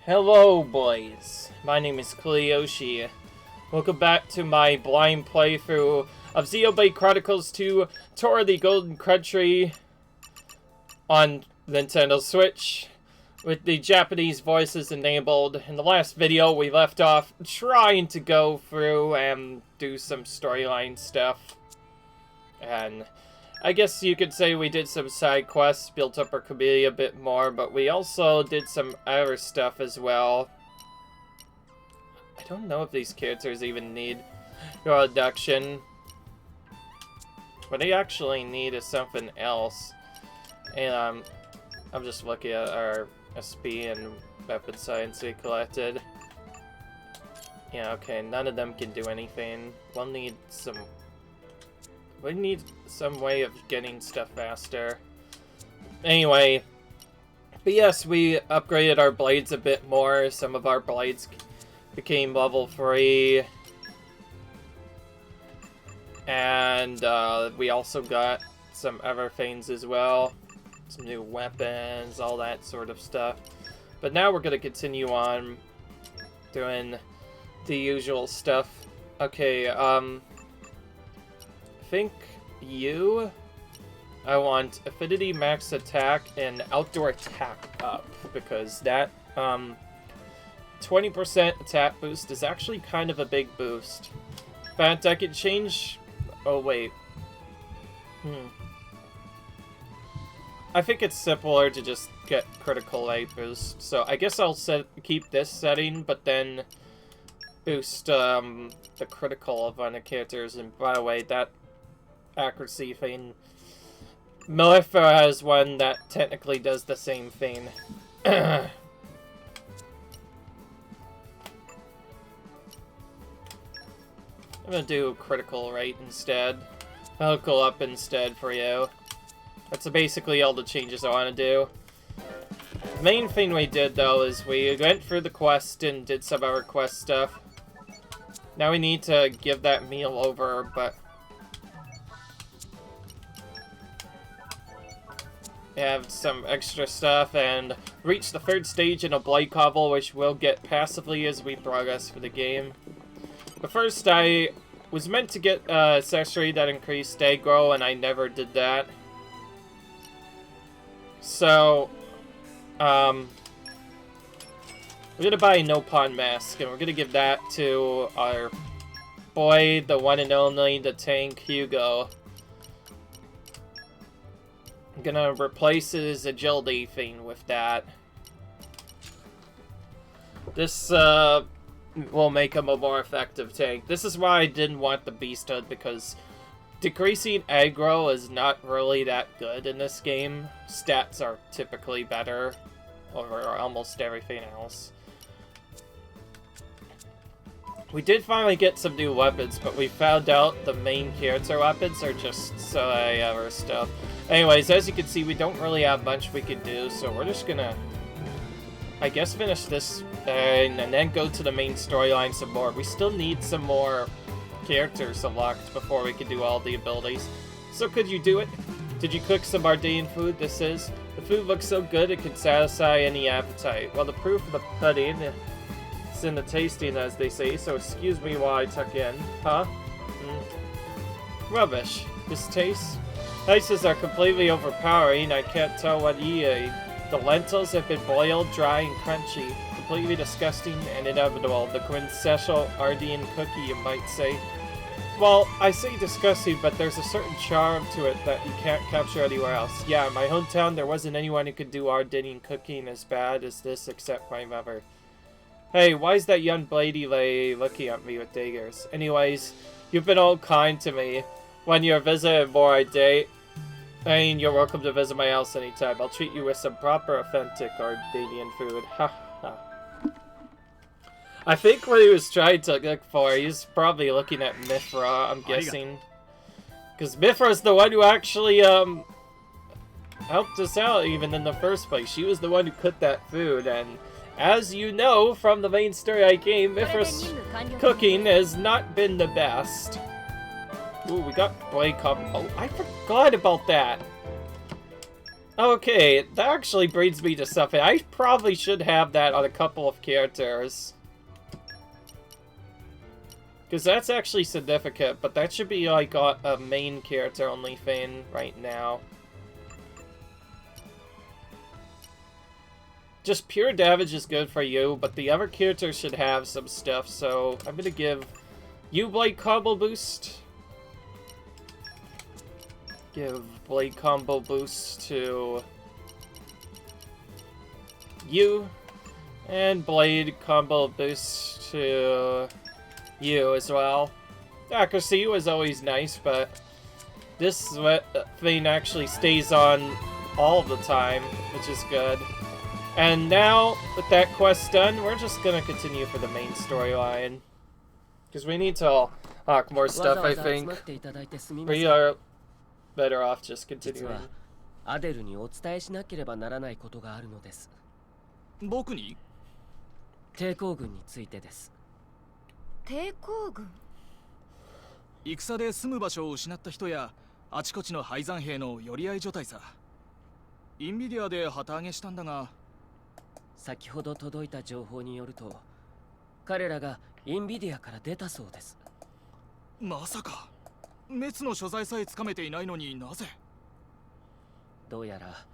Hello boys, my name is Koyoshi. Welcome back to my blind playthrough of Xenoblade Chronicles 2 Torna the Golden Country on Nintendo Switch with the Japanese voices enabled. In the last video we left off trying to go through and do some storyline stuff. And I guess you could say we did some side quests, built up our community a bit more, but we also did some other stuff as well. I don't know if these characters even need introduction. What they actually need is something else. And I'm just looking at our SP and weapon science we collected. Yeah, okay, none of them can do anything. We'll need some... We need some way of getting stuff faster. Anyway, but yes, we upgraded our blades a bit more. Some of our blades became level 3. And we also got some other things as well. Some new weapons, all that sort of stuff. But now we're going to continue on doing the usual stuff. Okay, I think I want affinity max attack and outdoor attack up, because that 20% attack boost is actually kind of a big boost. In fact, I could change... Oh, wait. I think it's simpler to just get critical light boost, so I guess I'll keep this setting, but then boost the critical of one of the characters. And by the way, that accuracy thing, Mellifera has one that technically does the same thing. I'm gonna do critical right instead. Critical up instead for you. That's basically all the changes I want to do. The main thing we did though is we went through the quest and did some of our quest stuff. Now we need to give that meal over, but we have some extra stuff and reach the 3rd stage in a Blade Cobble, which we'll get passively as we progress through the game. But first, I was meant to get accessory that increased aggro, and I never did that. So, we're gonna buy a No Pawn Mask, and we're gonna give that to our boy, the one and only, the tank Hugo. I'm gonna replace his agility thing with that. This will make him a more effective tank. This is why I didn't want the Beast Hood, because decreasing aggro is not really that good in this game. Stats are typically better over almost everything else. We did finally get some new weapons, but we found out the main character weapons are just so other stuff. Anyways, as you can see, we don't really have much we can do, so we're just gonna, I guess, finish this thing and then go to the main storyline some more. We still need some more characters unlocked before we can do all the abilities. So could you do it? Did you cook some Ardean food? This is. The food looks so good it could satisfy any appetite. Well, the proof of the pudding is in the tasting, as they say, so excuse me while I tuck in. Huh? Rubbish. This tastes? Spices are completely overpowering. I can't tell what you ate. The lentils have been boiled, dry, and crunchy. Completely disgusting and inevitable. The quintessential Ardean cookie, you might say. Well, I say disgusting, but there's a certain charm to it that you can't capture anywhere else. Yeah, in my hometown, there wasn't anyone who could do Ardean cooking as bad as this except my mother. Hey, why is that young lady looking at me with daggers? Anyways, you've been all kind to me. When you're visiting more I date, and you're welcome to visit my house anytime. I'll treat you with some proper, authentic Ardean food. Ha ha. I think what he was trying to look for, he's probably looking at Mithra, I'm guessing. Because Mithra's the one who actually, helped us out even in the first place. She was the one who cooked that food, and as you know from the main story game, Mithra's cooking has not been the best. Ooh, we got Blade Cobble. Oh, I forgot about that. Okay, that actually brings me to something. I probably should have that on a couple of characters. Because that's actually significant, but that should be like a main character only thing right now. Just pure damage is good for you, but the other characters should have some stuff, so I'm gonna give you Blade Combo Boost. Give Blade Combo Boost to you, and Blade Combo Boost to you as well. Accuracy was always nice, but this thing actually stays on all the time, which is good. And now, with that quest done, we're just gonna continue for the main storyline. Because we need to unlock more stuff, I think. We are better off just continuing. アデルにお伝えしなければならないことがあるのです。僕に？抵抗軍についてです。抵抗軍？戦で住む場所を失った人やあちこちの敗残兵の寄り合い所帯さ。インビディアで旗揚げしたんだが、先ほど届いた情報によると、彼らがインビディアから出たそうです。まさか滅の所在さえつかめていないのになぜ？どうやら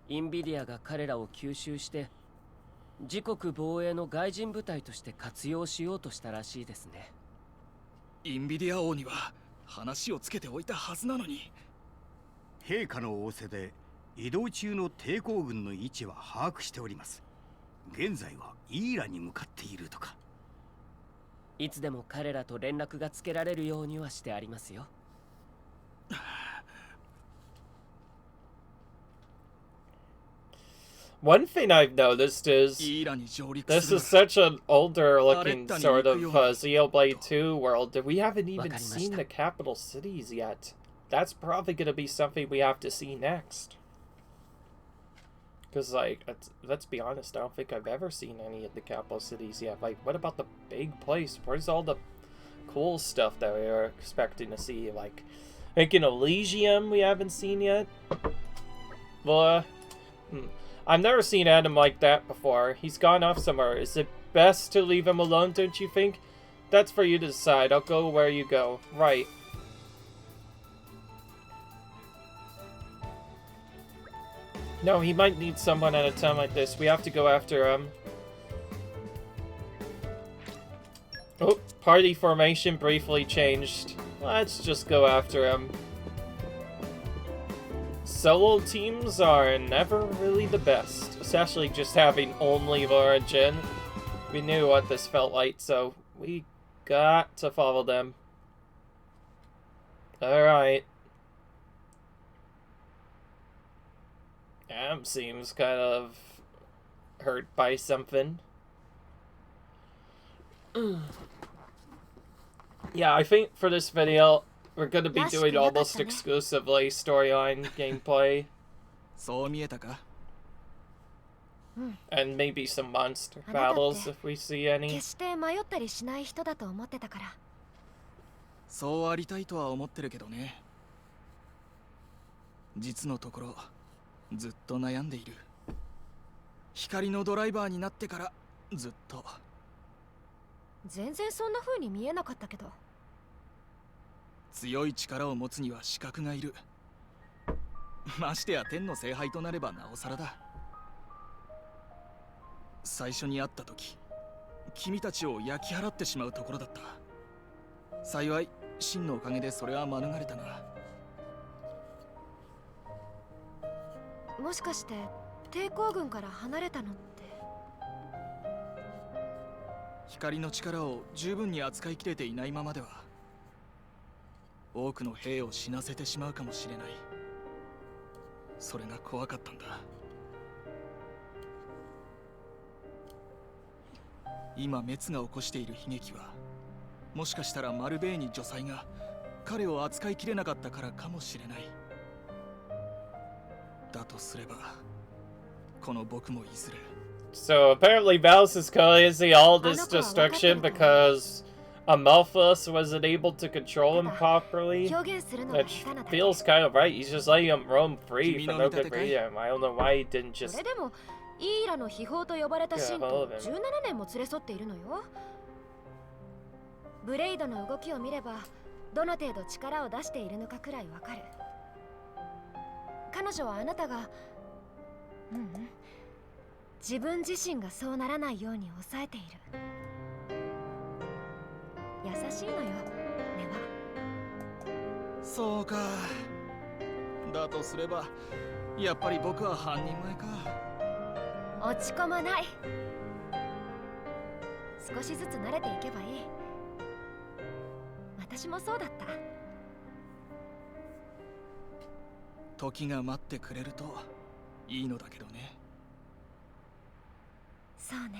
インビディアが彼らを吸収して自国防衛の外人部隊として活用しようとしたらしいですね。インビディア王には話をつけておいたはずなのに。陛下の仰せで移動中の抵抗軍の位置は把握しております。現在はイーラに向かっているとか。いつでも彼らと連絡がつけられるようにはしてありますよ。One thing I've noticed is this is such an older looking sort of Xenoblade 2 world that we haven't even seen the capital cities yet. That's probably going to be something we have to see next. Because, like, let's be honest, I don't think I've ever seen any of the capital cities yet. Like, what about the big place? Where's all the cool stuff that we were expecting to see? Like, thinking Elysium we haven't seen yet? Well, I've never seen Adam like that before. He's gone off somewhere. Is it best to leave him alone, don't you think? That's for you to decide. I'll go where you go. Right. No, he might need someone at a time like this. We have to go after him. Oh, party formation briefly changed. Let's just go after him. Solo teams are never really the best, especially just having only Laura and Jin. We knew what this felt like, so we got to follow them. Alright. Am seems kind of hurt by something. Yeah, I think for this video, we're going to be doing almost exclusively storyline gameplay. And maybe some monster battles if we see any. そうありたいとは思ってるけどね。実のところずっと悩んでいる。光のドライバーになってからずっと。全然そんな風に見えなかったけど。強い力を持つには資格がいる。ましてや天の聖杯となればなおさらだ。最初に会った時、君たちを焼き払ってしまうところだった。幸い真のおかげでそれは免れたが。もしかして抵抗軍から離れたのって。光の力を十分に扱いきれていないままでは多くの兵を死なせてしまうかもしれない。それが怖かったんだ。今メツが起こしている悲劇はもしかしたらマルベーニ女才が彼を扱いきれなかったからかもしれない。だとすればこの僕もいずれ。So apparently Balus is causing all this destruction because Amalphus wasn't able to control him properly. 表現するのが That 下手なだけ。 feels kind of right. He's just letting him roam free for no good reason. I don't know why he didn't そ just れでもイーラの秘宝と呼ばれた神と17年も連れ添っているのよ。ブレイドの動きを見ればどの程度力を出しているのかくらいわかる。彼女はあなたが自分自身がそうならないように抑えている。優しいのよ、根は。そうか。だとすればやっぱり僕は半人前か。落ち込まない。少しずつ慣れていけばいい。私もそうだった。時が待ってくれるといいのだけどね。そうね。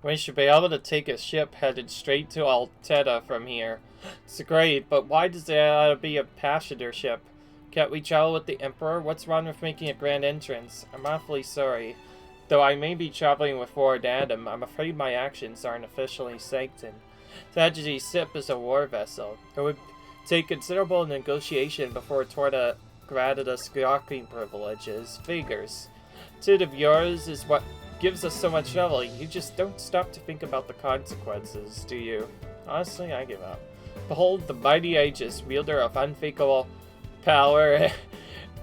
We should be able to take a ship headed straight to Alteta from here. It's great, but why does there have to be a passenger ship? Can't we travel with the Emperor? What's wrong with making a grand entrance? I'm awfully sorry. Though I may be traveling with Lord Adam, I'm afraid my actions aren't officially sanctioned. Sagittarius ship is a war vessel. It would take considerable negotiation before Torna granted us docking privileges. Figures. Suit of yours is what gives us so much trouble. You just don't stop to think about the consequences, do you? Honestly, I give up. Behold the mighty Aegis, wielder of unfakeable power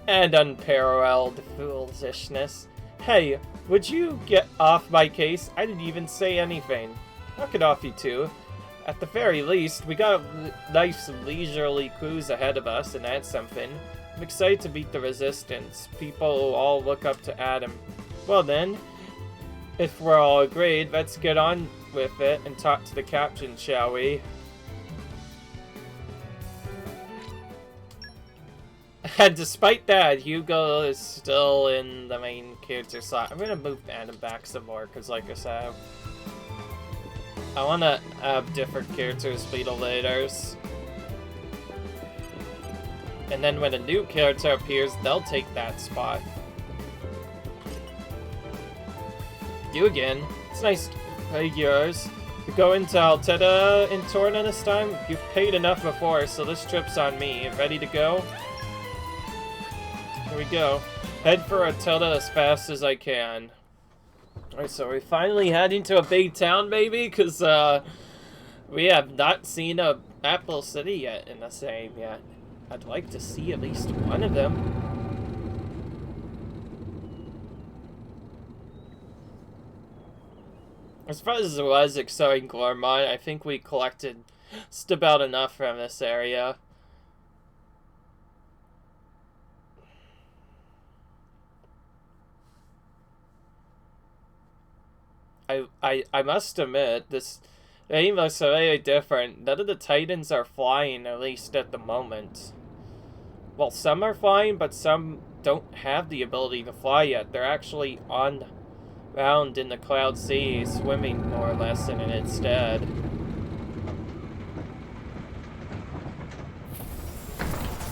and unparalleled foolishness. Hey, would you get off my case? I didn't even say anything. I'll get off you too. At the very least, we got a nice leisurely cruise ahead of us, and that's something. I'm excited to meet the Resistance. People all look up to Adam. Well then, if we're all agreed, let's get on with it and talk to the captain, shall we? And despite that, Hugo is still in the main character slot. I'm gonna move Adam back some more, because like I said, I want to have different characters be the leaders. And then when a new character appears, they'll take that spot. You again. It's nice to pay yours. You're going to Alteta in Torna this time? You've paid enough before, so this trip's on me. Ready to go? Here we go. Head for Alteta as fast as I can. Alright, so we're finally heading to a big town, maybe? Because, we have not seen a Apple City yet in the same yet. I'd like to see at least one of them. As far as it was exploring Gormont, I think we collected just about enough from this area. I must admit, this game looks very different. None of the Titans are flying, at least at the moment. Well, some are flying, but some don't have the ability to fly yet. They're actually on ground in the Cloud Sea, swimming more or less in it instead.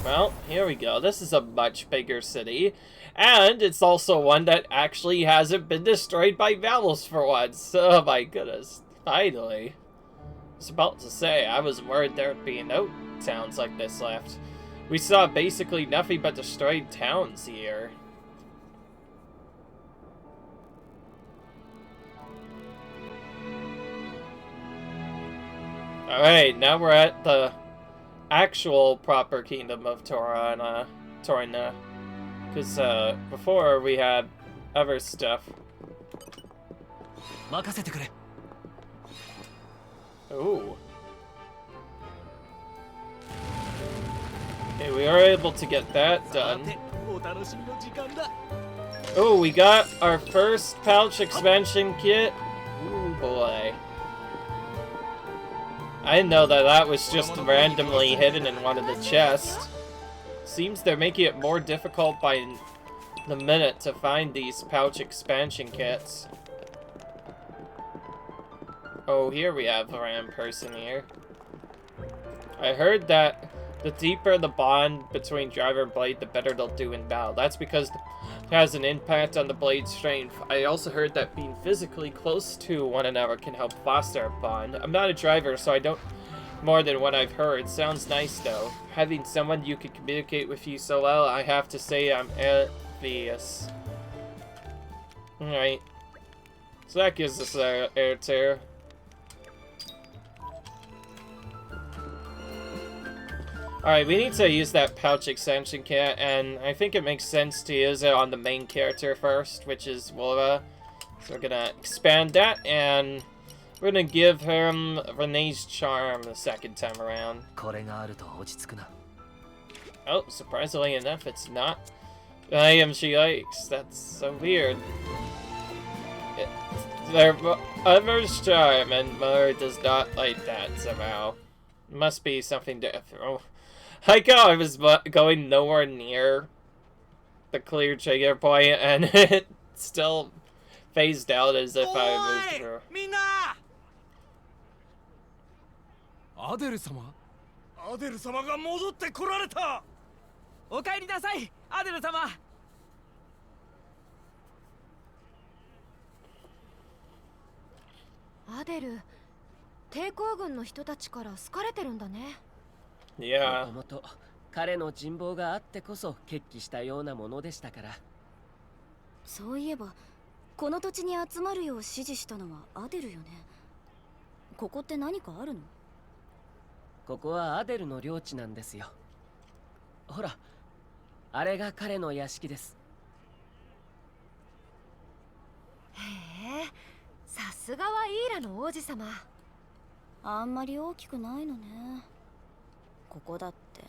Well, here we go. This is a much bigger city. And it's also one that actually hasn't been destroyed by Valice for once. Oh my goodness. Finally. I was about to say, I was worried there'd be no towns like this left. We saw basically nothing but destroyed towns here. Alright, now we're at the actual proper kingdom of Torna. Because before we had other stuff. Ooh. Okay, we are able to get that done. Oh, we got our first pouch expansion kit. Ooh boy. I didn't know that was just randomly hidden in one of the chests. Seems they're making it more difficult by the minute to find these pouch expansion kits. Oh, here we have a random person here. I heard that The deeper the bond between driver and blade, the better they'll do in battle. That's because it has an impact on the blade's strength. I also heard that being physically close to one another can help foster a bond. I'm not a driver, so I don't more than what I've heard. Sounds nice, though. Having someone you can communicate with you so well, I have to say I'm envious. Alright. So that gives us our air tear. Alright, we need to use that pouch extension kit, and I think it makes sense to use it on the main character first, which is Wolva. So we're gonna expand that, and we're gonna give him Renee's Charm the second time around. Oh, surprisingly enough, it's not the item she likes. That's so weird. Their other's Charm, and Mother does not like that somehow. Must be something different. I was going nowhere near the clear trigger point, and it still phased out as if I moved through.アデル様が戻ってこられた。お帰りなさい、アデル様。アデル、抵抗軍の人たちから好かれてるんだね。もともと彼の人望があってこそ決起したようなものでしたから。そういえばこの土地に集まるよう指示したのはアデルよね。ここって何かあるの？ここはアデルの領地なんですよ。ほら、あれが彼の屋敷です。へえ、さすがはイーラの王子様。あんまり大きくないのね。ここだって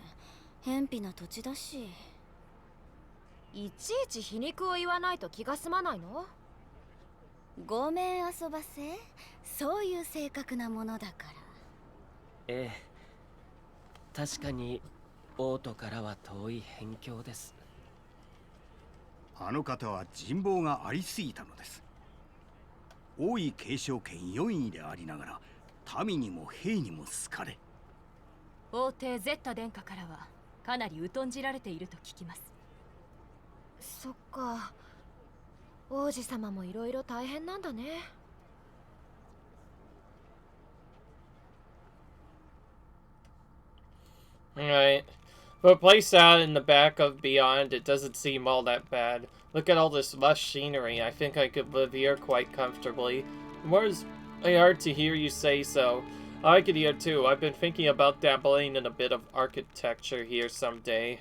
偏僻な土地だし。いちいち皮肉を言わないと気が済まないの？ごめん遊ばせ。そういう性格なものだから。ええ、確かに王都からは遠い辺境です。あの方は人望がありすぎたのです。王位継承権4位でありながら民にも兵にも好かれ、王帝ゼッタ殿下からはかなり疎んじられていると聞きます。そっか、王子様もいろいろ大変なんだね。Alright. But placed out in the back of Beyond, it doesn't seem all that bad. Look at all this lush scenery. I think I could live here quite comfortably. More is hard to hear you say so. I could hear too. I've been thinking about dabbling in a bit of architecture here someday.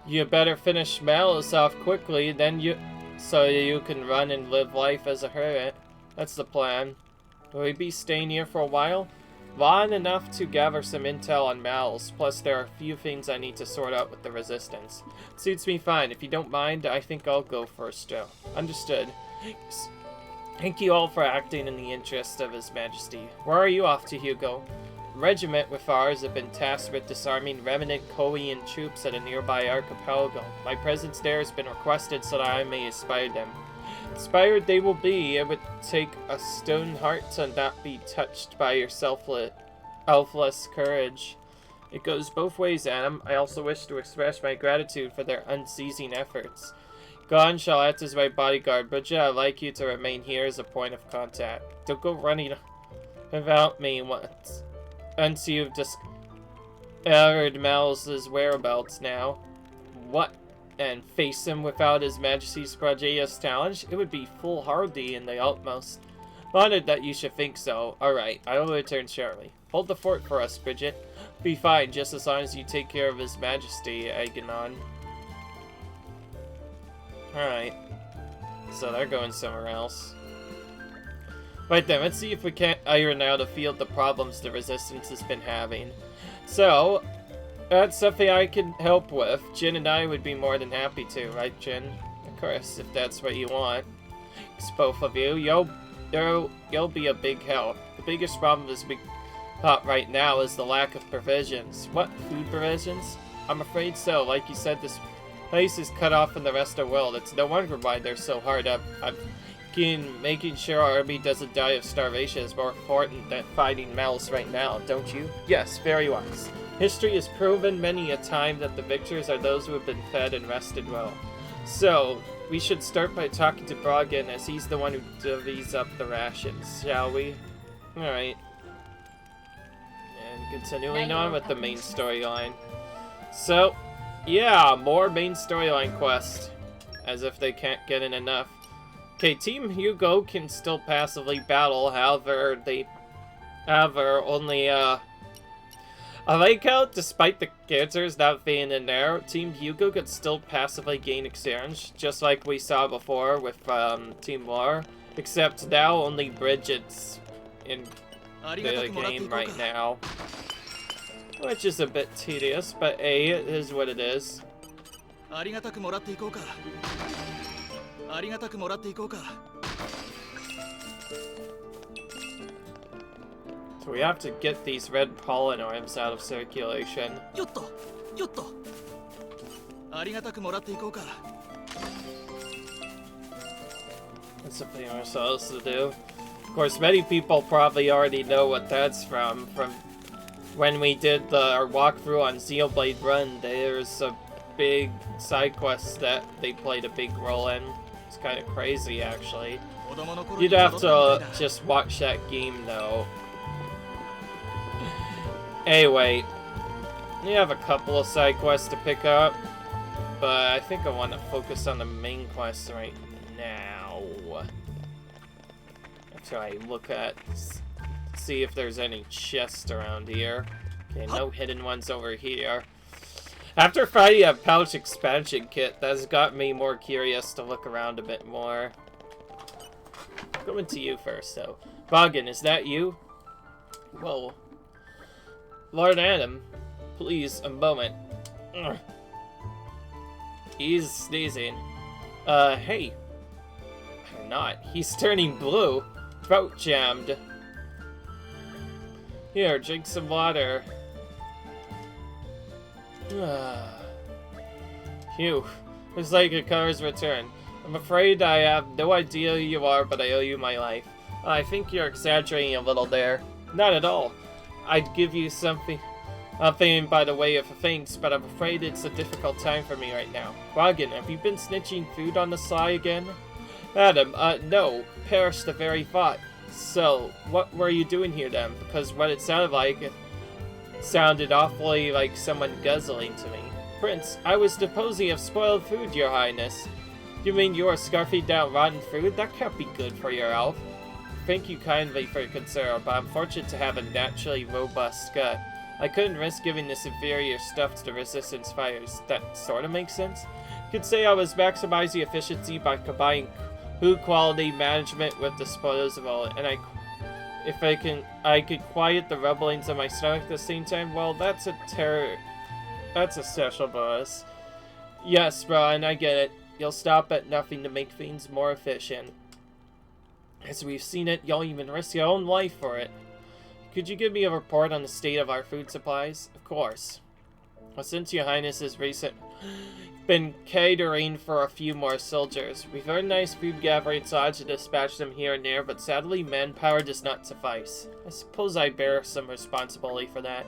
You better finish Malus off quickly, so you can run and live life as a hermit. That's the plan. Will we be staying here for a while? Long enough to gather some intel on Malus, plus there are a few things I need to sort out with the Resistance. It suits me fine. If you don't mind, I think I'll go first, Joe. Understood. Thank you all for acting in the interest of His Majesty. Where are you off to, Hugo? A regiment with ours have been tasked with disarming remnant Korean troops at a nearby archipelago. My presence there has been requested so that I may inspire them. Inspired they will be. It would take a stone heart to not be touched by your selfless courage. It goes both ways, Adam. I also wish to express my gratitude for their unceasing efforts. Gon shall act as my bodyguard, Bridget, I'd like you to remain here as a point of contact. Don't go running without me once you've discovered Malus's whereabouts now. What? And face him without His Majesty's prodigious challenge? It would be foolhardy in the utmost. Honored that you should think so. Alright, I will return shortly. Hold the fort for us, Bridget. Be fine, just as long as you take care of His Majesty, Aegonon. Alright. So they're going somewhere else. Right then, let's see if we can't iron out a few of the problems the Resistance has been having. So, that's something I can help with. Jin and I would be more than happy to, right, Jin? Of course, if that's what you want. It's both of you. You'll be a big help. The biggest problem is right now is the lack of provisions. What? Food provisions? I'm afraid so. Like you said, this place is cut off from the rest of the world. It's no wonder why they're so hard up. Making sure our army doesn't die of starvation is more important than fighting Malus right now, don't you? Yes, very wise. History has proven many a time that the victors are those who have been fed and rested well. So, we should start by talking to Brogan, as he's the one who divvies up the rations, shall we? Alright. And continuing on with the main storyline. So, yeah, more main storyline quest. As if they can't get in enough. Okay, Team Hugo can still passively battle, however, I like how, despite the characters not being in there, Team Hugo could still passively gain experience, just like we saw before with Team War, except now only Bridget's in the game right now. Which is a bit tedious, but hey, it is what it is. So we have to get these red pollen orbs out of circulation. That's something we're supposed to do. Of course, many people probably already know what that's from when we did our walkthrough on Xenoblade Run. There's a big side quest that they played a big role in. It's kind of crazy, actually. You'd have to just watch that game, though. Anyway, we have a couple of side quests to pick up, but I think I want to focus on the main quest right now. After I look at, see if there's any chests around here. Okay, no hidden ones over here. After finding a pouch expansion kit, that's got me more curious to look around a bit more. Going to you first, though. Boggin, is that you? Whoa. Lord Adam, please, a moment. Ugh. He's sneezing. Hey. Or not. He's turning blue. Throat jammed. Here, drink some water. Phew. Looks like your color's returned. I'm afraid I have no idea who you are, but I owe you my life. I think you're exaggerating a little there. Not at all. I'd give you something by the way of thanks, but I'm afraid it's a difficult time for me right now. Boggin, have you been snitching food on the sly again? Adam, no. Perish the very thought. So, what were you doing here then? Because what it sounded like, it sounded awfully like someone guzzling to me. Prince, I was disposing of spoiled food, your highness. You mean you are scarfing down rotten food? That can't be good for your elf. Thank you kindly for your concern, but I'm fortunate to have a naturally robust gut. I couldn't risk giving this inferior stuff to the resistance fires. That sort of makes sense? You could say I was maximizing efficiency by combining food quality management with disposable, and I could quiet the rumblings of my stomach at the same time. Well, that's a special bonus. Yes, Brian, I get it. You'll stop at nothing to make things more efficient. As we've seen it, you'll even risk your own life for it. Could you give me a report on the state of our food supplies? Of course. Well, since your highness has been catering for a few more soldiers. We've earned nice food gathering odds to dispatch them here and there, but sadly manpower does not suffice. I suppose I bear some responsibility for that.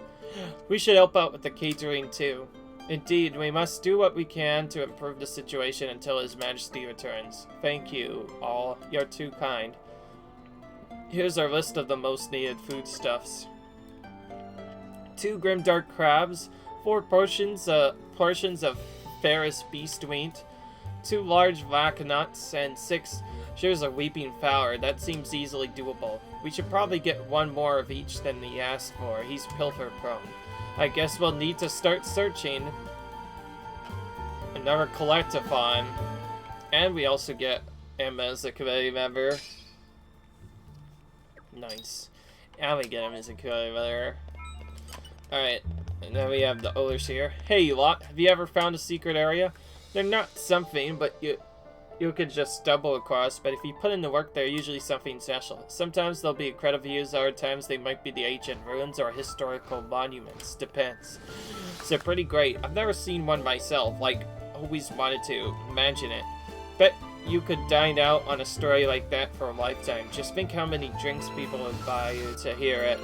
We should help out with the catering too. Indeed, we must do what we can to improve the situation until His Majesty returns. Thank you all. You're too kind. Here's our list of the most needed foodstuffs. 2 grimdark crabs, 4 portions of Ferris beast meat, 2 large black nuts, and 6 shares of weeping flour. That seems easily doable. We should probably get 1 more of each than he asked for. He's pilfer prone. I guess we'll need to start searching. Another collectathon. And we also get Emma as a committee member. Nice. And we get him as a committee member. Alright. And then we have the others here. Hey, you lot. Have you ever found a secret area? They're not something, but you could just stumble across, but if you put in the work, they're usually something special. Sometimes they'll be incredible views, other times they might be the ancient ruins or historical monuments. Depends. So pretty great. I've never seen one myself, like, always wanted to. Imagine it. Bet you could dine out on a story like that for a lifetime. Just think how many drinks people would buy you to hear it.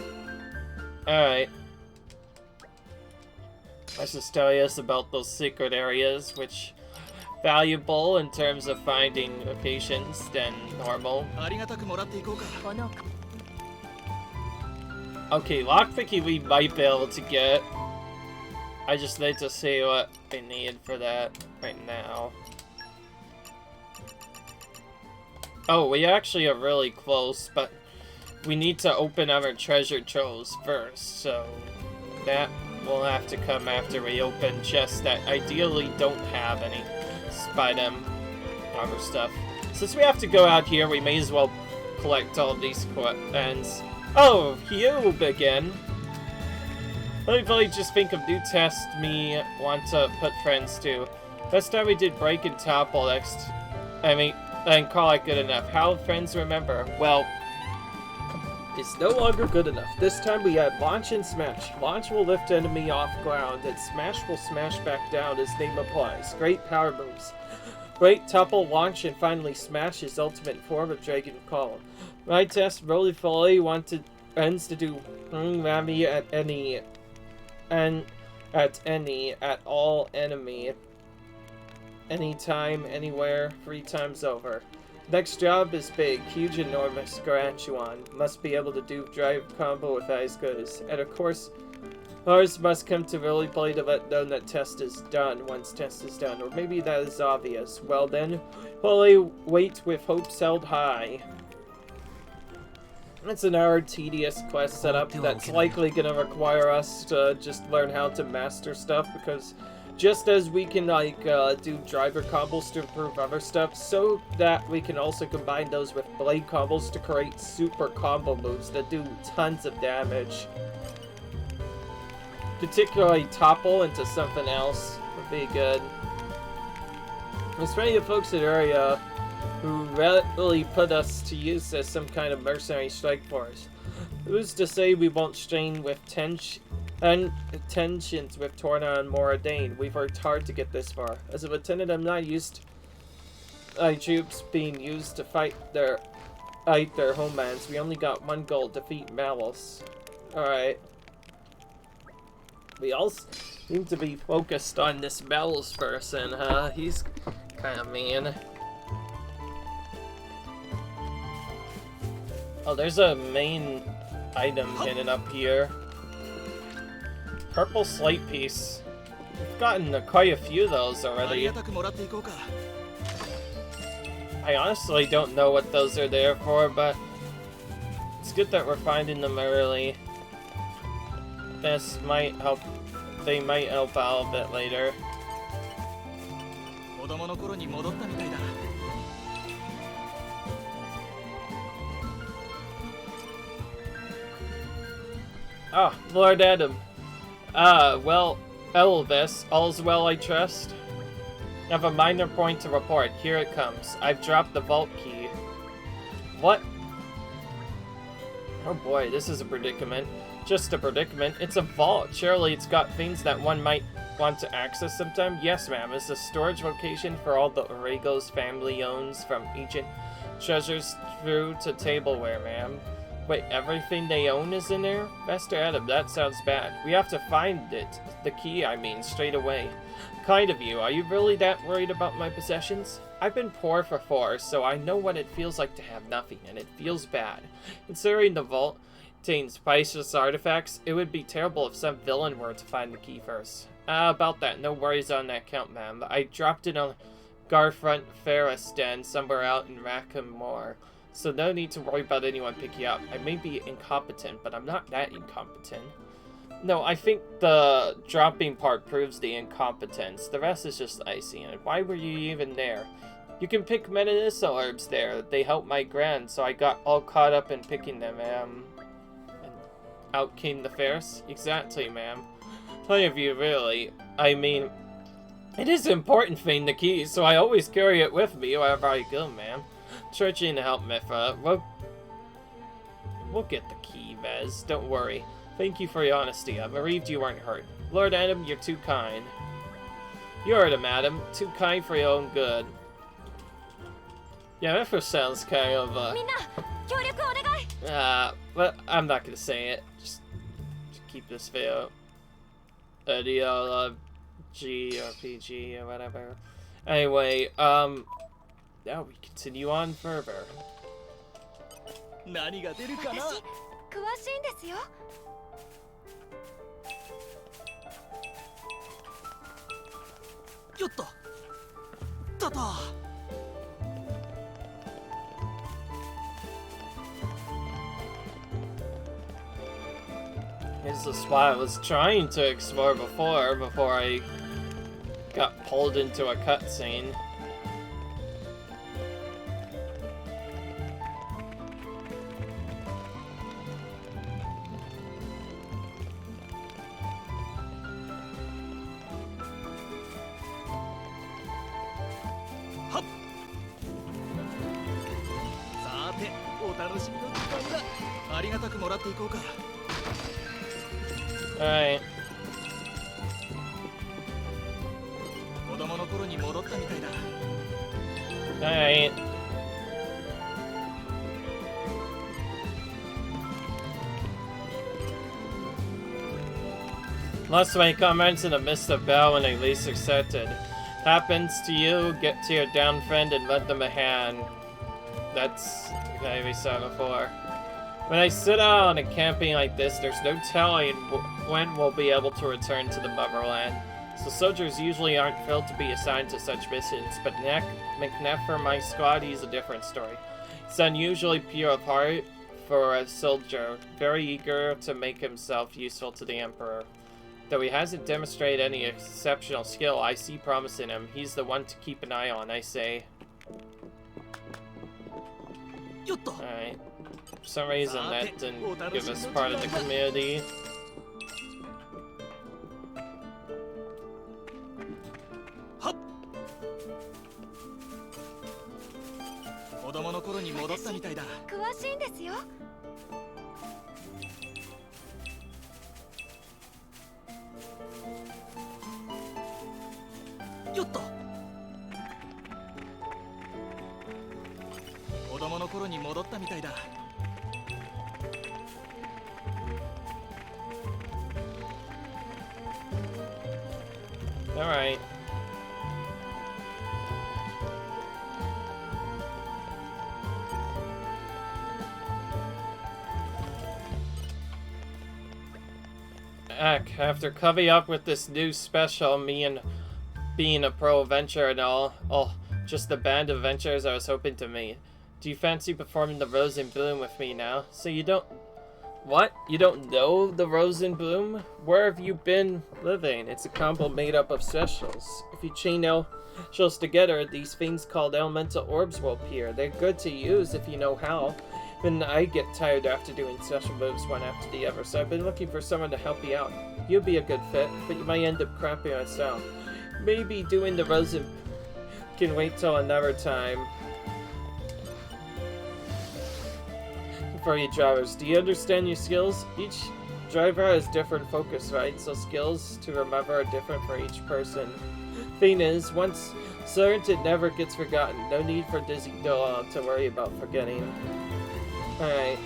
Alright. Let's just tell us about those secret areas, which valuable in terms of finding locations than normal. ありがたくもらっていこうか。この Okay, lockpicking we might be able to get. I just need to see what I need for that right now. Oh, we actually are really close, but we need to open our treasure troves first, so that will have to come after we open chests that ideally don't have any Spidem other stuff. Since we have to go out here, we may as well collect all these ends. Oh, you again. Let me really just think of new tests me want to put friends to. Last time we did break and topple and call it good enough. How friends remember? Well, it's no longer good enough. This time we add launch and smash. Launch will lift enemy off ground, and smash will smash back down as name applies. Great power moves. Break, topple, launch, and finally smash is ultimate form of Dragon Call. My test really fully wanted ends to do Rami at any at all enemy. Anytime, anywhere, 3 times over. Next job is big, huge, enormous, Gargantuan. Must be able to do drive combo with eyes goods. And of course, ours must come to really play to let known that test is done once test is done. Or maybe that is obvious. Well then, fully wait with hopes held high. It's an hour tedious quest setup that's likely gonna require us to just learn how to master stuff, because just as we can do driver combos to improve other stuff, so that we can also combine those with blade combos to create super combo moves that do tons of damage. Particularly topple into something else would be good. There's plenty of folks in the area who really put us to use as some kind of mercenary strike force. Who's to say we won't strain with tensions with Torna and Moradane? We've worked hard to get this far. As a lieutenant, I'm not used to troops being used to fight their homelands. We only got one goal: defeat Malice. Alright. We all seem to be focused on this Malice person, huh? He's kinda mean. Oh, there's a main item hidden up here. Purple slate piece. We've gotten quite a few of those already. I honestly don't know what those are there for, but it's good that we're finding them early. This might help. They might help out a bit later. Ah, Lord Adam. Well, Elvis, all's well, I trust? I have a minor point to report. Here it comes. I've dropped the vault key. What? Oh boy, this is a predicament. Just a predicament. It's a vault. Surely it's got things that one might want to access sometime. Yes, ma'am. It's a storage location for all the Orrego's family owns, from ancient treasures through to tableware, ma'am. Wait, everything they own is in there? Master Adam, that sounds bad. We have to find it. The key, I mean, straight away. Kind of you. Are you really that worried about my possessions? I've been poor for 4, so I know what it feels like to have nothing, and it feels bad. Considering the vault contains priceless artifacts, it would be terrible if some villain were to find the key first. About that, no worries on that count, ma'am. I dropped it on Garfront Ferris Den somewhere out in Rackham Moor. So no need to worry about anyone picking up. I may be incompetent, but I'm not that incompetent. No, I think the dropping part proves the incompetence. The rest is just icing. And why were you even there? You can pick medicinal herbs there. They help my grand, so I got all caught up in picking them, and out came the Ferris? Exactly, ma'am. Plenty of you, really. I mean, it is an important thing, the key, so I always carry it with me wherever I go, ma'am. Searching to help Mithra. We'll get the key, Vez. Don't worry. Thank you for your honesty. I'm relieved you weren't hurt. Lord Adam, you're too kind. You heard him, Adam. Too kind for your own good. Yeah, Mithra sounds kind of, but I'm not gonna say it. Just keep this video G or PG or whatever. Anyway, now we continue on further. 何が出るかな。詳しいんですよ。よっと。たた。This is why I was trying to explore before I got pulled into a cutscene. Hop. さて、お楽しみの時間だ。ありがたくもらっていこうか。Alright. 子供の頃に戻ったみたいだ。Alright. Lost my comments in a mist of bell when I least accepted. Happens to you, get to your down friend and lend them a hand. That's okay, we saw before. When I sit out on a camping like this, there's no telling when we'll be able to return to the motherland. So soldiers usually aren't filled to be assigned to such missions, but McNeff, my squad, he's a different story. He's unusually pure of heart for a soldier, very eager to make himself useful to the Emperor. Though he hasn't demonstrated any exceptional skill, I see promise in him. He's the one to keep an eye on, I say. Alright. For some reason that didn't give us part of the community. Alright. After coming up with this new special, me and being a pro adventurer and all, just the band of adventurers I was hoping to meet. Do you fancy performing the Rose in Bloom with me now? So you don't... What? You don't know the Rose in Bloom? Where have you been living? It's a combo made up of specials. If you chain specials together, these things called elemental orbs will appear. They're good to use if you know how. Even I get tired after doing special moves one after the other, so I've been looking for someone to help me out. You'll be a good fit, but you might end up crapping yourself. Maybe doing the Rose in... can wait till another time. For you drivers, do you understand your skills? Each driver has different focus, right? So skills to remember are different for each person. Thing is, once learned, it never gets forgotten. No need for Dizzy Doll to worry about forgetting. Alright.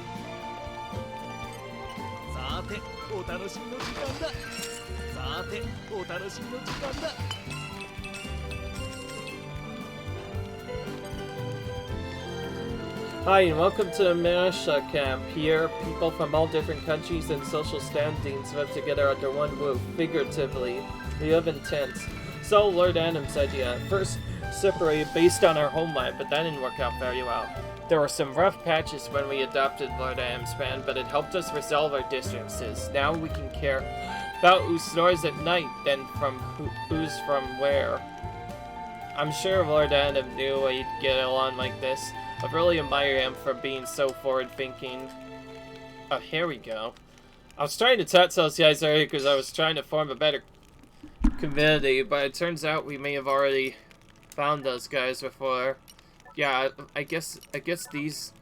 Hi, and welcome to the Masha camp. Here, people from all different countries and social standings live together under one roof, figuratively. We live in tents. So Lord Adam's idea. First separated based on our homeland, but that didn't work out very well. There were some rough patches when we adopted Lord Adam's plan, but it helped us resolve our differences. Now we can care about who snores at night than from who's from where. I'm sure Lord Adam knew we'd get along like this. I really admire him for being so forward-thinking. Oh, here we go. I was trying to touch those guys earlier because I was trying to form a better community, but it turns out we may have already found those guys before. Yeah, I guess these...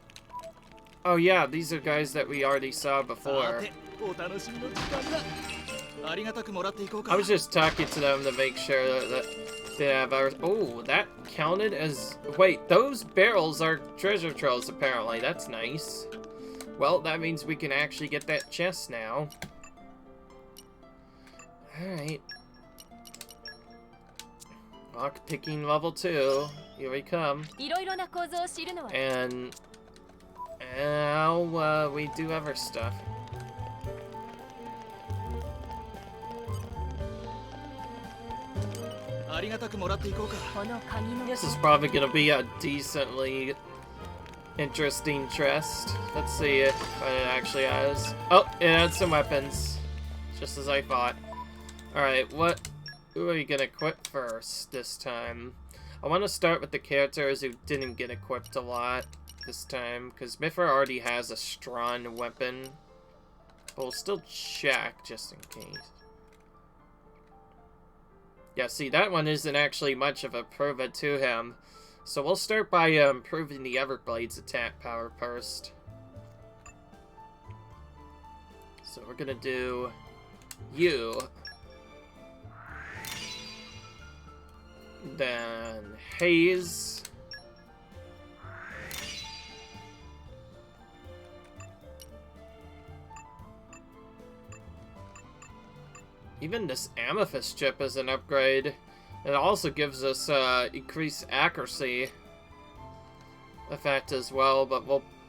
Oh yeah, these are guys that we already saw before. I was just talking to them to make sure that they have ours. Oh, that counted as... Wait, those barrels are treasure troves, apparently. That's nice. Well, that means we can actually get that chest now. Alright. Lock picking level 2. Here we come. いろいろな構造を知るのは And now we do other stuff. This is probably gonna be a decently interesting chest. Let's see if it actually has. Oh, it had some weapons. Just as I thought. Alright, what who are you gonna equip first this time? I want to start with the characters who didn't get equipped a lot this time, because Mithra already has a strong weapon. But we'll still check just in case. Yeah, see, that one isn't actually much of a improvement to him. So we'll start by improving the Everblade's attack power first. So we're gonna do you. Then Haze. Even this amethyst chip is an upgrade. It also gives us increased accuracy effect as well, but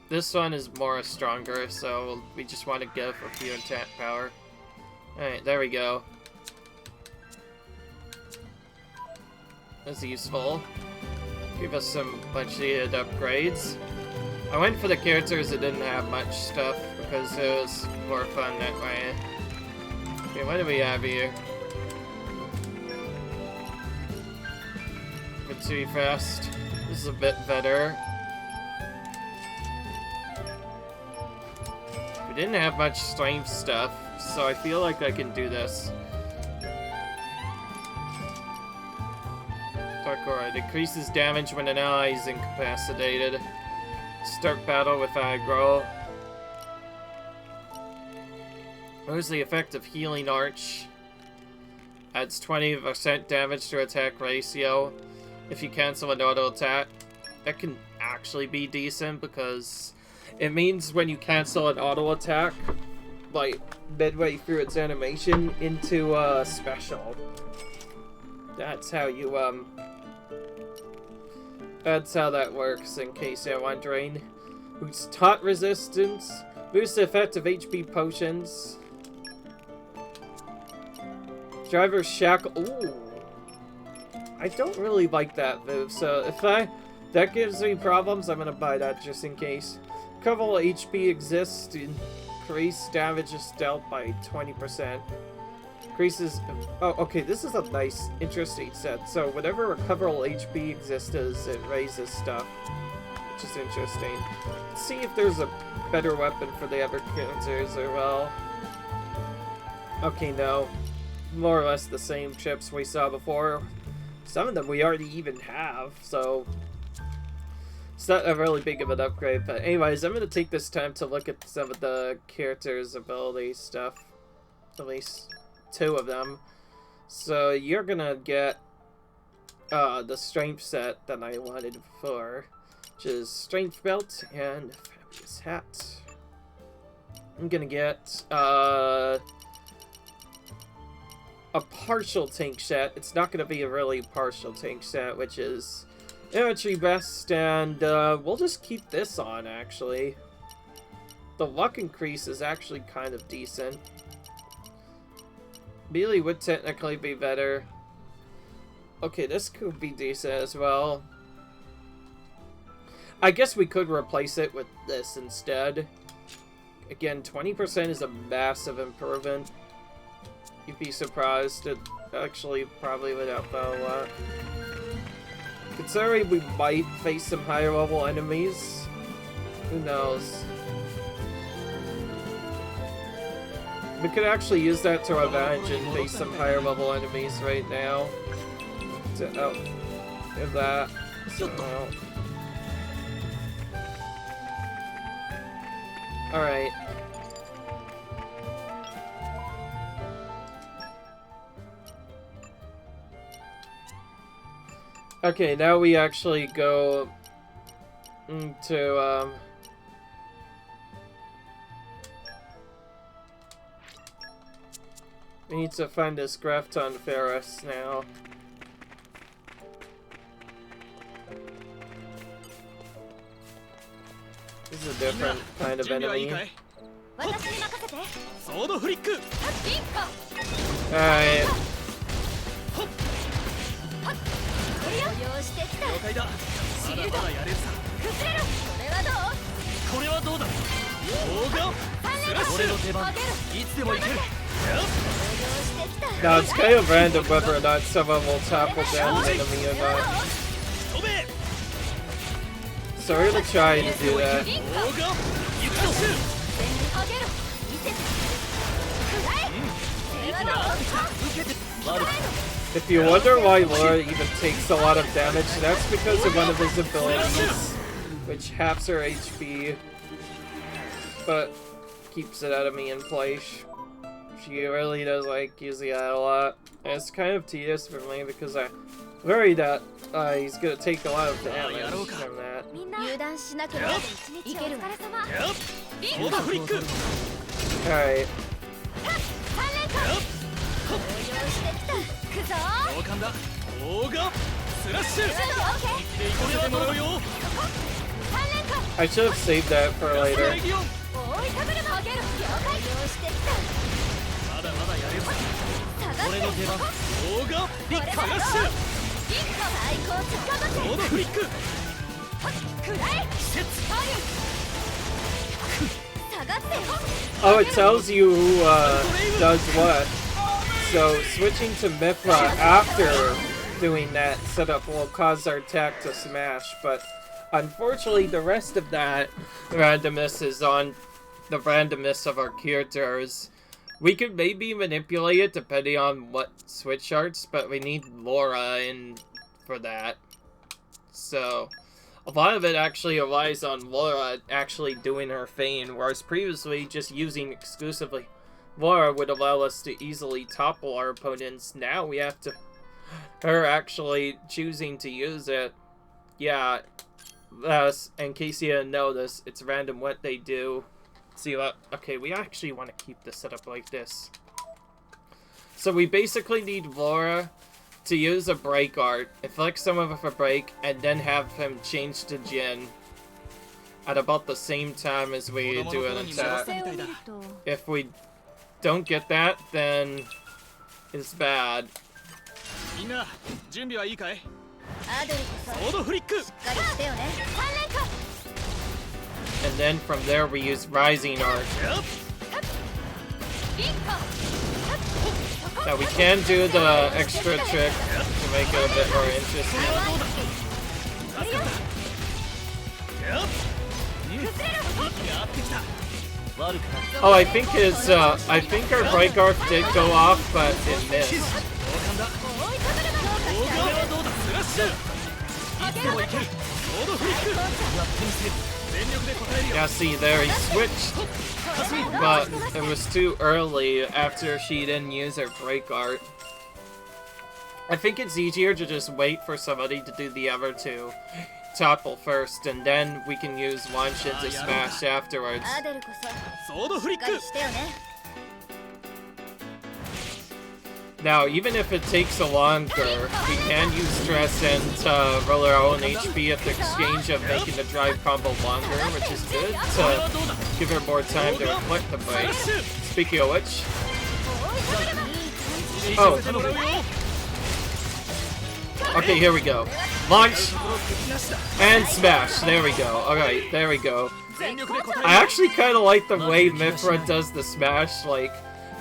this one is more stronger, so we just want to go for pure attack power. Alright, there we go. That's useful. Give us some much needed upgrades. I went for the characters that didn't have much stuff because it was more fun that way. Okay, what do we have here? Bit too fast. This is a bit better. We didn't have much strength stuff, so I feel like I can do this. Takora decreases damage when an ally is incapacitated. Start battle with aggro. Where's the effect of Healing Arch? Adds 20% damage to attack ratio if you cancel an auto attack. That can actually be decent because it means when you cancel an auto attack, like midway through its animation into a special. That's how you that's how that works, in case you're wondering. Boosts taunt resistance. Boosts the effect of HP potions. Driver's shackle. Ooh. I don't really like that move, so if that gives me problems, I'm gonna buy that just in case. Cover HP exists to increase damage is dealt by 20%. Increases. Oh, okay, this is a nice, interesting set. So, whenever recoverable HP exists, it raises stuff, which is interesting. Let's see if there's a better weapon for the other characters or well. Okay, no. More or less the same chips we saw before. Some of them we already even have, so it's not a really big of an upgrade. But anyways, I'm going to take this time to look at some of the characters' ability stuff. At least 2 of them. So you're gonna get the strength set that I wanted before, which is strength belt and fabulous hat. I'm gonna get a partial tank set. It's not gonna be a really partial tank set, which is infantry best, and we'll just keep this on actually. The luck increase is actually kind of decent. Melee would technically be better. Okay, this could be decent as well. I guess we could replace it with this instead. Again, 20% is a massive improvement. You'd be surprised. It actually probably would help out a lot. Considering we might face some higher level enemies, who knows? We could actually use that to our advantage and face some higher level enemies right now. If that. So, alright. Okay, now we actually go into We need to find this Grafton Ferris now. This is a different kind of enemy. Alright. Now it's kind of random whether or not someone will topple down an enemy or not. So we're gonna try to do that. If you wonder why Laura even takes a lot of damage, that's because of one of his abilities, which halves her HP, but keeps it out of me in place. She really does like using that a lot. And it's kind of tedious for me because I worry that he's gonna take a lot of damage from that. Alright. I should have saved that for later. Oh, it tells you who does what. So switching to Mithra after doing that setup will cause our attack to smash, but unfortunately the rest of that randomness is on the randomness of our characters. We could maybe manipulate it depending on what switch arts, but we need Laura in for that. So a lot of it actually relies on Laura actually doing her Feign, whereas previously just using exclusively Laura would allow us to easily topple our opponents. Now we have to her actually choosing to use it. Yeah, in case you didn't notice, it's random what they do. See what? Okay, we actually want to keep this set up like this. So we basically need Laura to use a break art, inflict someone with a break, and then have him change to Jin at about the same time as we do an attack. If we don't get that, then it's bad. And then from there we use Rising Art. Now we can do the extra trick to make it a bit more interesting. Oh, I think his, I think our Bright Garth did go off, but it missed. Yeah, see, there he switched, but it was too early after she didn't use her break art. I think it's easier to just wait for somebody to do the other two topple first, and then we can use Wanshin to smash afterwards. Now, even if it takes a longer, we can use stress and roll our own HP at the exchange of making the drive combo longer, which is good to give her more time to inflict the break. Speaking of which... Oh. Okay, here we go. Launch! And smash. There we go. Alright, there we go. I actually kind of like the way Mithra does the smash, like...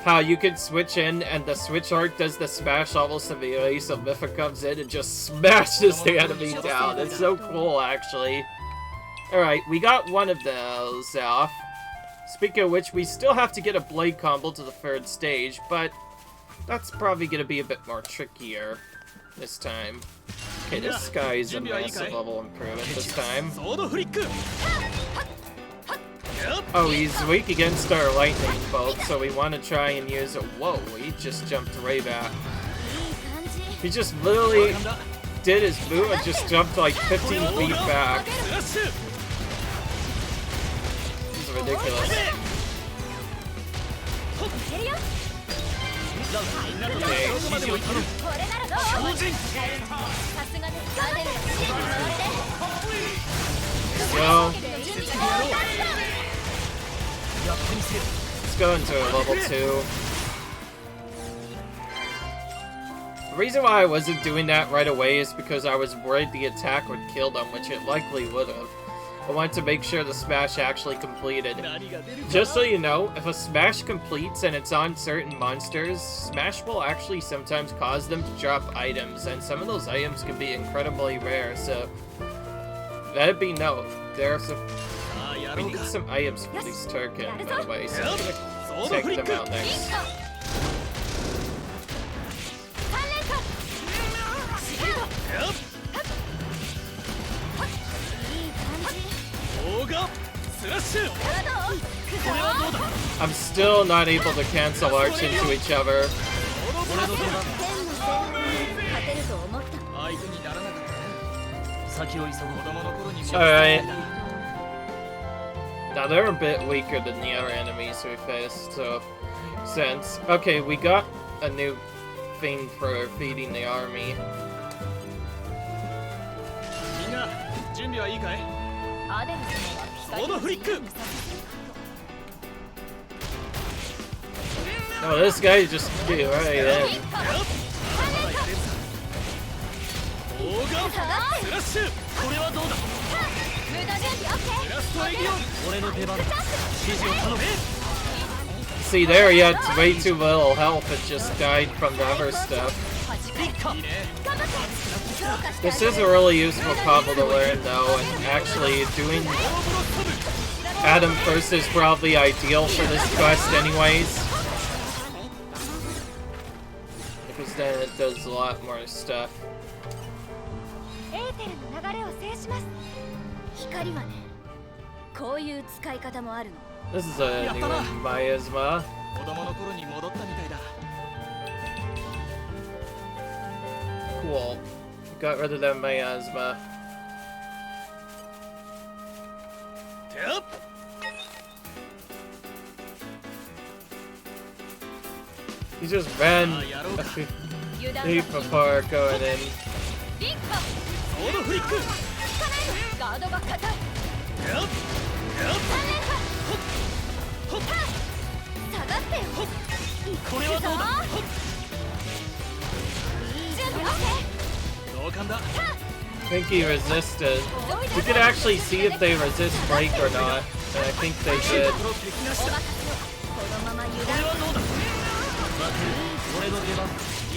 how you can switch in and the switch art does the smash almost immediately, so Mithra comes in and just smashes the enemy down. It's so cool, actually. Alright, we got one of those off. Speaking of which, we still have to get a blade combo to the third stage, but that's probably going to be a bit more trickier this time. Okay, this guy is a massive level improvement this time. Oh, he's weak against our lightning bolt, so we want to try and use it. Whoa, he just jumped right back. He just literally did his move and just jumped like 15 feet back. This is ridiculous. Okay. これならどう？さすがです。アデルが指示に回って。 Go. 準備ができた。 Let's go into a level 2. The reason why I wasn't doing that right away is because I was worried the attack would kill them, which it likely would have. I wanted to make sure the smash actually completed. Just so you know, if a smash completes and it's on certain monsters, smash will actually sometimes cause them to drop items, and some of those items can be incredibly rare, so let it be known. We need some items for these Turkin, by the way, so I'm gonna take them out next. I'm still not able to cancel arcs into each other. Alright. Now they're a bit weaker than the other enemies we faced, so sense. Okay, we got a new thing for feeding the army. 準備はいいかい？ アデル様はソードフリック。 No, this guy just get right in. オーガンスラッシュ。これはどうだ？ 無駄準備オッケー。 ラストエギオン。俺の出番。指示を頼め。 See there, he had way too little health and just died from the other stuff. This is a really useful combo to learn though, and actually doing Adam first is probably ideal for this quest anyways. Because then it does a lot more stuff. エーテルの流れを制します。光はね、こういう使い方もあるの。 This is a new miasma. 子供の頃に戻ったみたいだ。 Cool. Got rid of that miasma. Yep. He just ran a feet before going in. ソードフリック。 ガードが硬い。 下がってよ。これはどうだ？ 準備オッケー。 同感だ。 I think he resisted. We could actually see if they resist break or not. And I think they did. このまま油断。 俺の出番。い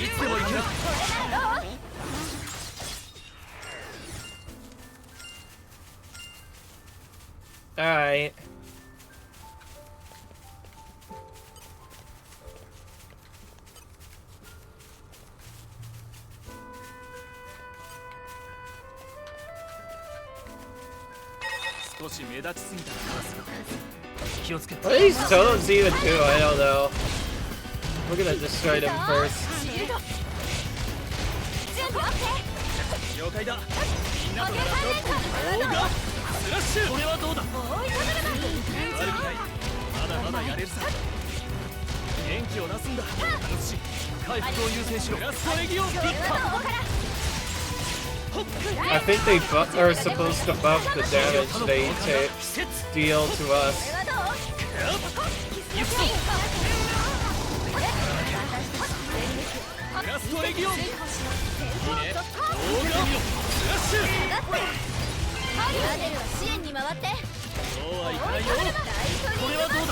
つでも行ける。 Alright. What are these totems even do? I don't know. We're gonna destroy them first. 了解だ。みんなと並ぶ。オーガスラッシュ。これはどうだ？悪くない。まだまだやれるさ。元気を出すんだ。楽しい。回復を優先しろ。ラストエギオンピッカ。 I think they are supposed to buff the damage they deal to us. ラストエギオン。いいね。オーガスラッシュ。アデルは支援に回って。そうはいかないよ。これはどう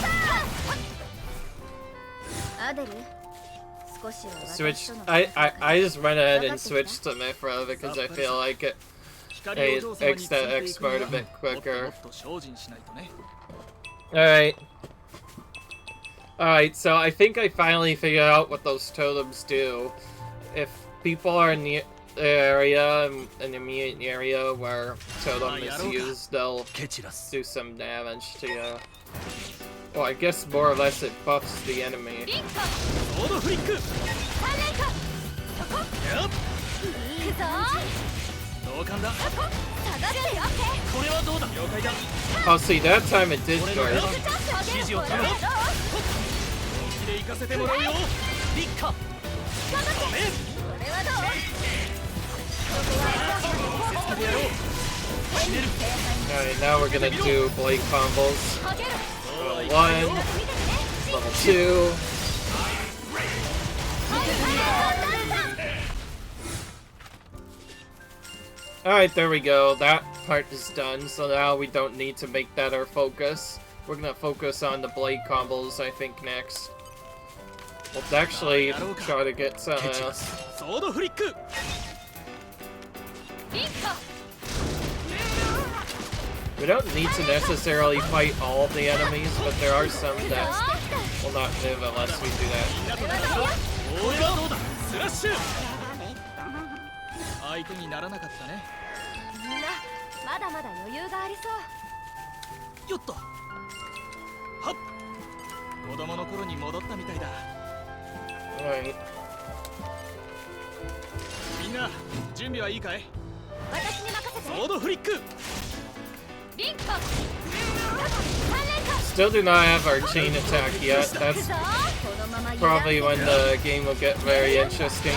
だ？アデル。少しは私 Switch. との I just went ahead and switched to Mifra because I feel like it makes that expert a bit quicker. Alright. Alright, so I think I finally figured out what those totems do. If people are in the area, in the immediate area where totem is used, they'll do some damage to you. Well, I guess more or less it buffs the enemy. Oh, see, that time it did burst. Alright, now we're gonna do blade combos. Level 1, level 2. Alright, there we go. That part is done, so now we don't need to make that our focus. We're gonna focus on the blade combos, I think, next. Let's actually try to get some... We don't need to necessarily fight all of the enemies, but there are some that will not live unless we do that. 相手にならなかったね。みんなまだまだ余裕がありそう。よっと。はっ。子供の頃に戻ったみたいだ。Alright. みんな準備はいいかい？私に任せて。ソードフリック。 Still do not have our chain attack yet. That's probably when the game will get very interesting.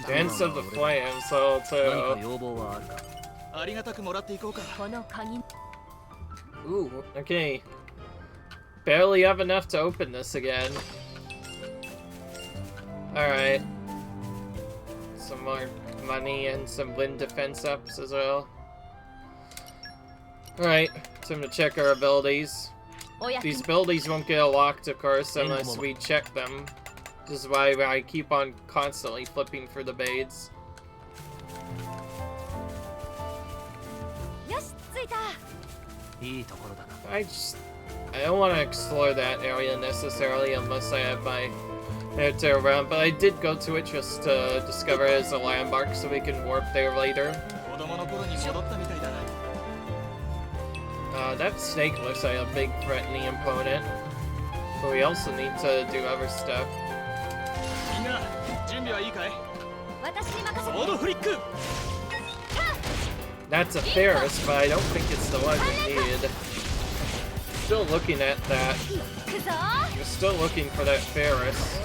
Dance of the Flames, so Ooh, okay. Barely have enough to open this again. Alright. Some more money and some wind defense ups as well. Alright, time to check our abilities. These abilities won't get unlocked, of course, unless we check them. This is why I keep on constantly flipping for the bades. I don't want to explore that area necessarily unless I have my character around, but I did go to it just to discover it as a landmark so we can warp there later. That snake looks like a big threatening opponent, but we also need to do other stuff. That's a Ferris, but I don't think it's the one we need. Still looking at that. We're still looking for that Ferris.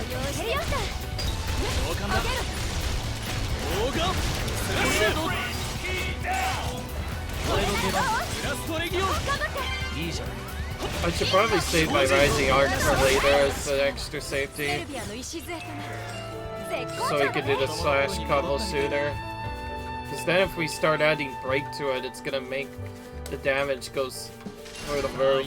I should probably save my Rising Arc for later as an extra safety. So we can do the slash combo sooner. Because then if we start adding break to it, it's gonna make the damage goes through the roof.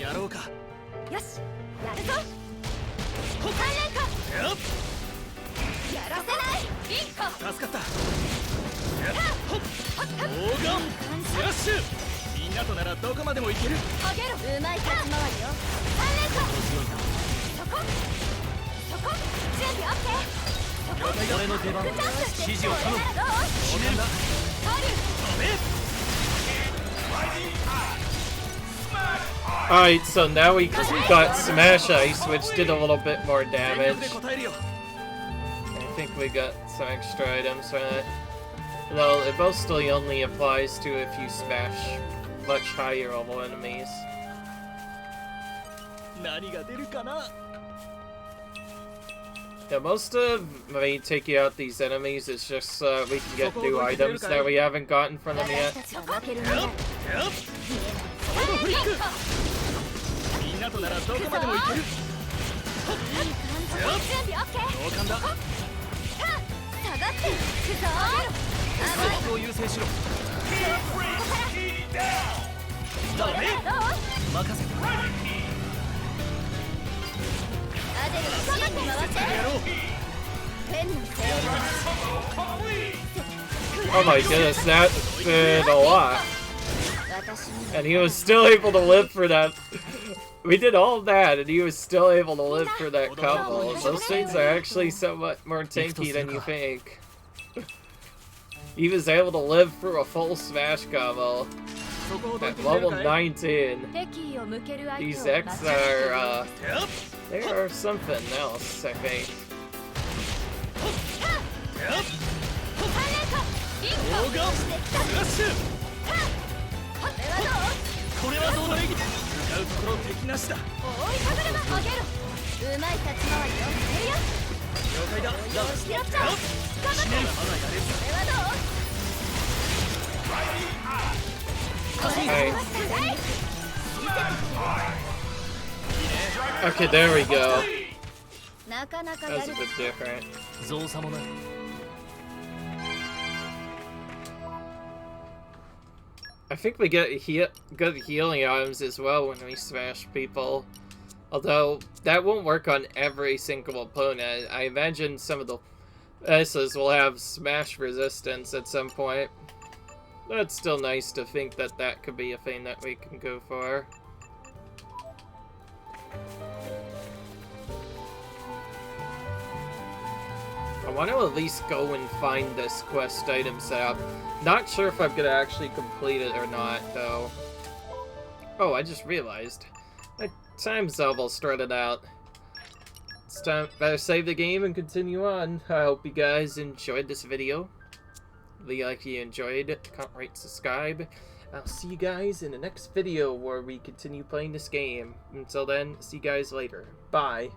Alright, so now we got Smash Ice, which did a little bit more damage. I think we got some extra items from it. Though it mostly only applies to if you smash much higher level enemies. Yeah, most of me taking out these enemies is just so we can get new items that we haven't gotten from them yet. Oh my goodness, that did a lot. And he was still able to live for that. We did all of that, and he was still able to live for that combo. Those things are actually somewhat more tanky than you think. He was able to live for a full smash combo. At level 19, 敵意を向ける相手を these 間違 X えている are, they are something else, I think. これはどうだ。使うところ敵なしだ。追いかければあげる。うまい立ち回りよ。了解だ。よし、やっちゃう。頑張って。まだやれるぞ。これはどう？ Right. Okay, there we go. なかなか That や was る a bit different. 造作もない。I think we get good healing items as well when we smash people. Although, that won't work on every single opponent. I imagine some of the S's will have smash resistance at some point. That's still nice to think that that could be a thing that we can go for. I want to at least go and find this quest item setup. Not sure if I'm gonna actually complete it or not, though. Oh, I just realized. My time's almost running out. It's time. Better save the game and continue on. I hope you guys enjoyed this video. If you enjoyed, comment, rate, subscribe. I'll see you guys in the next video where we continue playing this game. Until then, see you guys later. Bye.